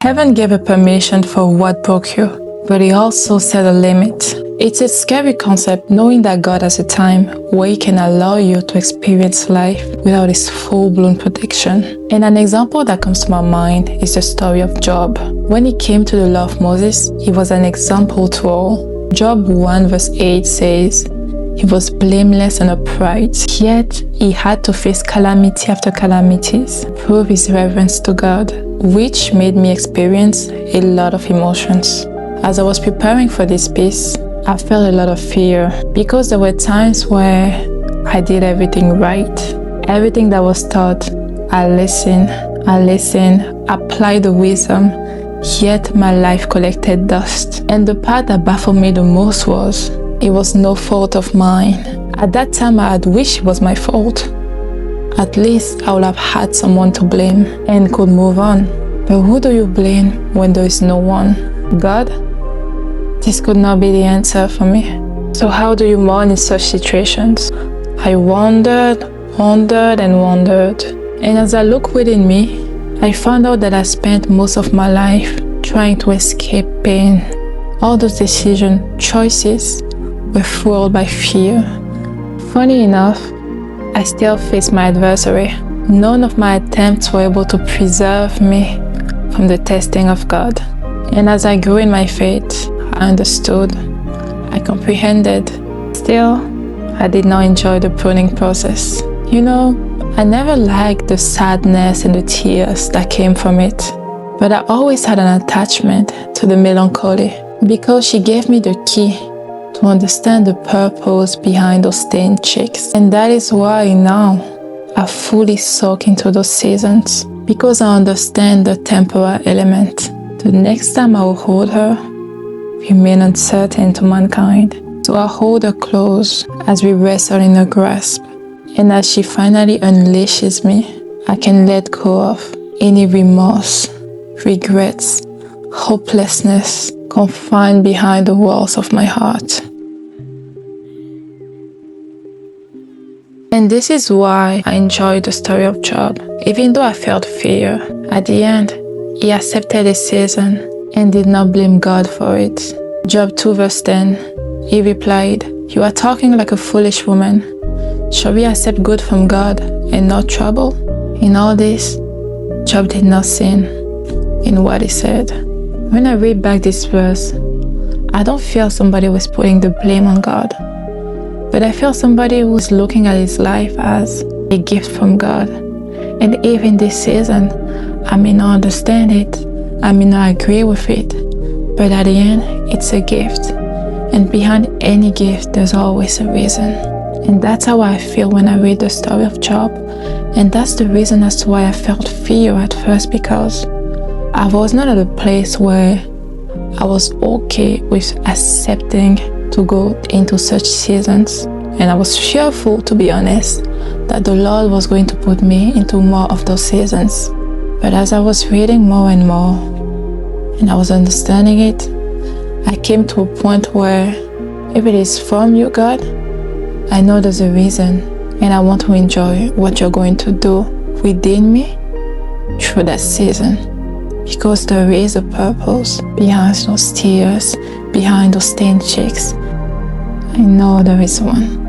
Heaven gave a permission for what broke you, but he also set a limit. It's a scary concept knowing that God has a time where he can allow you to experience life without his full-blown protection. And an example that comes to my mind is the story of Job. When he came to the law of Moses, he was an example to all. Job 1 verse 8 says, "He was blameless and upright, yet he had to face calamity after calamities, prove his reverence to God," which made me experience a lot of emotions. As I was preparing for this piece, I felt a lot of fear because there were times where I did everything right. Everything that was taught, I listened, applied the wisdom, yet my life collected dust. And the part that baffled me the most was, it was no fault of mine. At that time, I had wished it was my fault. At least I would have had someone to blame and could move on. But who do you blame when there is no one? God? This could not be the answer for me. So how do you mourn in such situations? I wondered. And as I look within me, I found out that I spent most of my life trying to escape pain. All those choices were fueled by fear. Funny enough, I still face my adversary. None of my attempts were able to preserve me from the testing of God. And as I grew in my faith, I understood, I comprehended. Still, I did not enjoy the pruning process. I never liked the sadness and the tears that came from it. But I always had an attachment to the melancholy because she gave me the key to understand the purpose behind those stained cheeks. And that is why now I fully soak into those seasons because I understand the temporal element. The next time I will hold her, remain uncertain to mankind. So I hold her close as we wrestle in her grasp. And as she finally unleashes me, I can let go of any remorse, regrets, hopelessness confined behind the walls of my heart. And this is why I enjoy the story of Job. Even though I felt fear, at the end, he accepted his season and did not blame God for it. Job 2 verse 10, he replied, "You are talking like a foolish woman. Shall we accept good from God and not trouble?" In all this, Job did not sin in what he said. When I read back this verse, I don't feel somebody was putting the blame on God, but I feel somebody who is looking at his life as a gift from God. And even this season, I may not understand it, I may not agree with it, but at the end, it's a gift. And behind any gift, there's always a reason. And that's how I feel when I read the story of Job. And that's the reason as to why I felt fear at first, because I was not at a place where I was okay with accepting to go into such seasons. And I was fearful, to be honest, that the Lord was going to put me into more of those seasons. But as I was reading more and more, and I was understanding it, I came to a point where if it is from you, God, I know there's a reason, and I want to enjoy what you're going to do within me through that season. Because there is a purpose behind those tears, behind those stained cheeks. I know there is one.